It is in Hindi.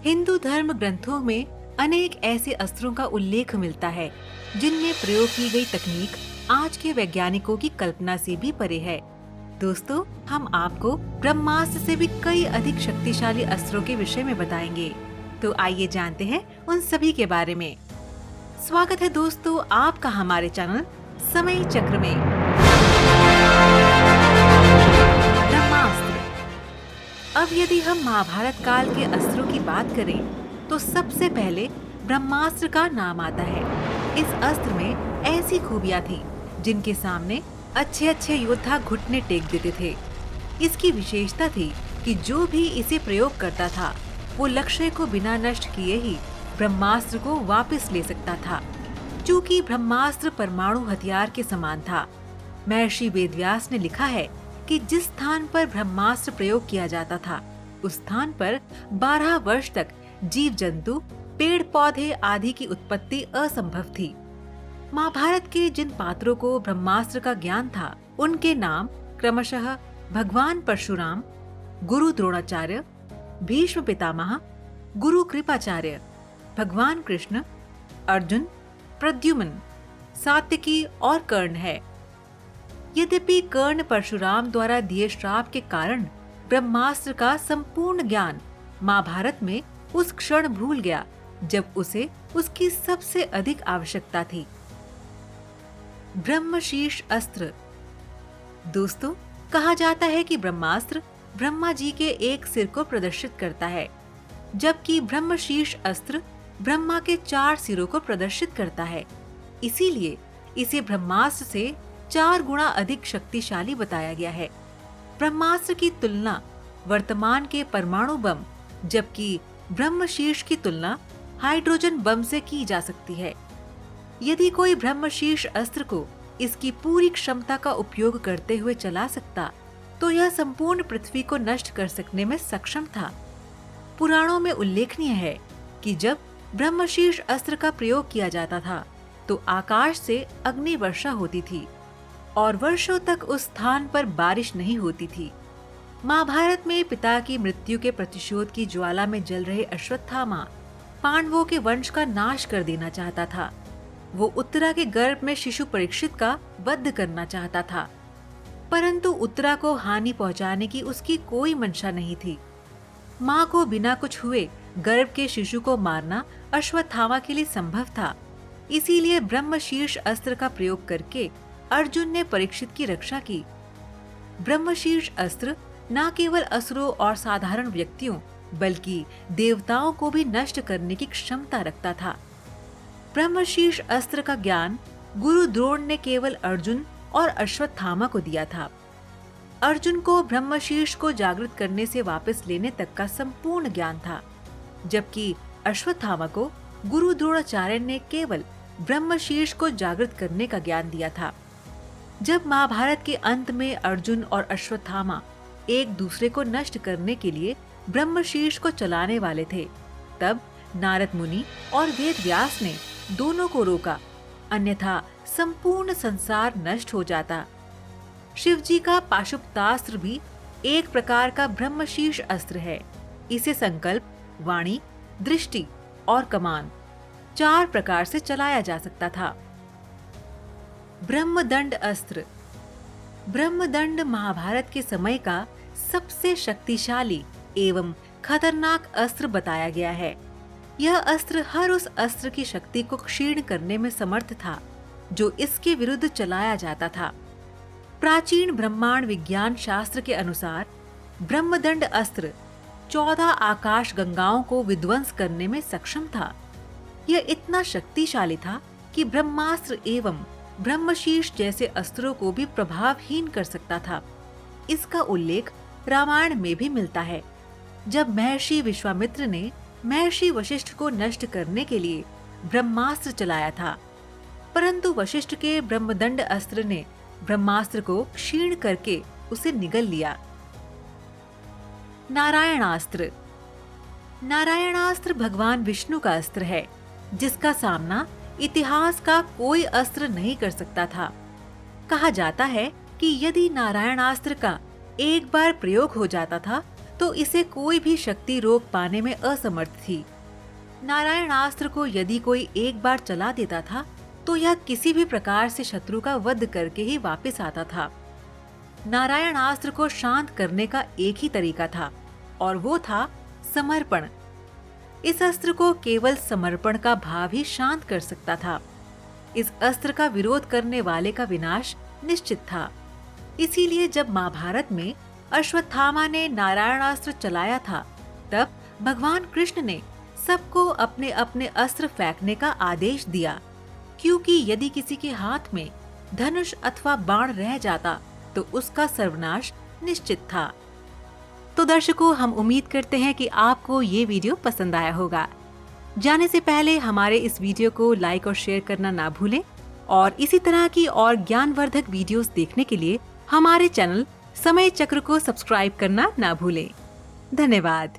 हिंदू धर्म ग्रंथों में अनेक ऐसे अस्त्रों का उल्लेख मिलता है जिनमें प्रयोग की गई तकनीक आज के वैज्ञानिकों की कल्पना से भी परे है। दोस्तों, हम आपको ब्रह्मास्त्र से भी कई अधिक शक्तिशाली अस्त्रों के विषय में बताएंगे। तो आइए जानते हैं उन सभी के बारे में। स्वागत है दोस्तों आपका हमारे चैनल समय चक्र में। ब्रह्मास्त्र। अब यदि हम महाभारत काल के अस्त्रों की बात करें तो सबसे पहले ब्रह्मास्त्र का नाम आता है। इस अस्त्र में ऐसी खूबियां थी जिनके सामने अच्छे अच्छे योद्धा घुटने टेक देते थे। इसकी विशेषता थी कि जो भी इसे प्रयोग करता था वो लक्ष्य को बिना नष्ट किए ही ब्रह्मास्त्र को वापस ले सकता था। चूंकि ब्रह्मास्त्र परमाणु हथियार के समान था, महर्षि वेदव्यास ने लिखा है कि जिस स्थान पर ब्रह्मास्त्र प्रयोग किया जाता था उस स्थान पर 12 वर्ष तक जीव जंतु, पेड़ पौधे आदि की उत्पत्ति असंभव थी। महाभारत के जिन पात्रों को ब्रह्मास्त्र का ज्ञान था उनके नाम क्रमशः भगवान परशुराम, गुरु द्रोणाचार्य, भीष्म पितामह, गुरु कृपाचार्य, भगवान कृष्ण, अर्जुन, प्रद्युम्न, सात्यकी और कर्ण है। यद्यपि कर्ण परशुराम द्वारा दिए श्राप के कारण ब्रह्मास्त्र का संपूर्ण ज्ञान महाभारत में उस क्षण भूल गया जब उसे उसकी सबसे अधिक आवश्यकता थी। ब्रह्मशीर्ष अस्त्र। दोस्तों, कहा जाता है कि ब्रह्मास्त्र ब्रह्मा जी के एक सिर को प्रदर्शित करता है, जबकि ब्रह्मशीर्ष अस्त्र ब्रह्मा के 4 सिरों को प्रदर्शित करता है। इसीलिए इसे ब्रह्मास्त्र से 4 गुना अधिक शक्तिशाली बताया गया है। ब्रह्मास्त्र की तुलना वर्तमान के परमाणु बम, जबकि ब्रह्मशीर्ष की तुलना हाइड्रोजन बम से की जा सकती है। यदि कोई ब्रह्मशीर्ष अस्त्र को इसकी पूरी क्षमता का उपयोग करते हुए चला सकता तो यह संपूर्ण पृथ्वी को नष्ट कर सकने में सक्षम था। पुराणों में उल्लेखनीय है कि जब ब्रह्मशीर्ष अस्त्र का प्रयोग किया जाता था तो आकाश से अग्नि वर्षा होती थी और वर्षों तक उस स्थान पर बारिश नहीं होती थी। महाभारत में पिता की मृत्यु के प्रतिशोध की ज्वाला में जल रहे अश्वत्थामा पांडवों के वंश का नाश कर देना चाहता था। वो उत्तरा के गर्भ में शिशु परीक्षित का वध करना चाहता था, परंतु उत्तरा को हानि पहुंचाने की उसकी कोई मंशा नहीं थी। माँ को बिना कुछ हुए गर्भ के शिशु को मारना अश्वत्थामा के लिए संभव था। इसीलिए ब्रह्मशीर्ष अस्त्र का प्रयोग करके अर्जुन ने परीक्षित की रक्षा की। ब्रह्मशीर्ष अस्त्र न केवल असुरों और साधारण व्यक्तियों बल्कि देवताओं को भी नष्ट करने की क्षमता रखता था। ब्रह्मशीर्ष अस्त्र का ज्ञान गुरु द्रोण ने केवल अर्जुन और अश्वत्थामा को दिया था। अर्जुन को ब्रह्मशीर्ष को जागृत करने से वापस लेने तक का संपूर्ण ज्ञान था, जबकि अश्वत्थामा को गुरु द्रोणाचार्य ने केवल ब्रह्मशीर्ष को जागृत करने का ज्ञान दिया था। जब महाभारत के अंत में अर्जुन और अश्वत्थामा एक दूसरे को नष्ट करने के लिए ब्रह्मशीर्ष को चलाने वाले थे, तब नारद मुनि और वेदव्यास ने दोनों को रोका, अन्यथा संपूर्ण संसार नष्ट हो जाता। शिवजी का पाशुपतास्त्र भी एक प्रकार का ब्रह्मशीर्ष अस्त्र है। इसे संकल्प, वाणी, दृष्टि और कमान 4 प्रकार से चलाया जा सकता था। ब्रह्मदंड अस्त्र। ब्रह्मदंड महाभारत के समय का सबसे शक्तिशाली एवं खतरनाक अस्त्र बताया गया है। यह अस्त्र हर उस अस्त्र की शक्ति को क्षीण करने में समर्थ था जो इसके विरुद्ध चलाया जाता था। प्राचीन ब्रह्मांड विज्ञान शास्त्र के अनुसार ब्रह्मदंड अस्त्र 14 आकाश गंगाओं को विध्वंस करने में सक्षम था। यह इतना शक्तिशाली था कि ब्रह्मास्त्र एवं ब्रह्मशीर्ष जैसे अस्त्रों को भी प्रभावहीन कर सकता था। इसका उल्लेख रामायण में भी मिलता है, जब महर्षि विश्वामित्र ने महर्षि वशिष्ठ को नष्ट करने के लिए ब्रह्मास्त्र चलाया था, परंतु वशिष्ठ के ब्रह्मदंड अस्त्र ने ब्रह्मास्त्र को क्षीण करके उसे निगल लिया। नारायणास्त्र। नारायणास्त्र भगवान विष्णु का अस्त्र है, जिसका सामना इतिहास का कोई अस्त्र नहीं कर सकता था। कहा जाता है कि यदि नारायणास्त्र का एक बार प्रयोग हो जाता था तो इसे कोई भी शक्ति रोक पाने में असमर्थ थी। नारायणास्त्र को यदि कोई एक बार चला देता था तो यह किसी भी प्रकार से शत्रु का वध करके ही वापस आता था। नारायणास्त्र को शांत करने का एक ही तरीका था और वो था समर्पण। इस अस्त्र को केवल समर्पण का भाव ही शांत कर सकता था। इस अस्त्र का विरोध करने वाले का विनाश निश्चित था। इसीलिए जब महाभारत में अश्वत्थामा ने नारायणास्त्र चलाया था, तब भगवान कृष्ण ने सबको अपने अपने अस्त्र फेंकने का आदेश दिया, क्योंकि यदि किसी के हाथ में धनुष अथवा बाण रह जाता तो उसका सर्वनाश निश्चित था। तो दर्शकों, हम उम्मीद करते हैं कि आपको ये वीडियो पसंद आया होगा। जाने से पहले हमारे इस वीडियो को लाइक और शेयर करना ना भूलें और इसी तरह की और ज्ञानवर्धक वीडियोस देखने के लिए हमारे चैनल समय चक्र को सब्सक्राइब करना ना भूलें। धन्यवाद।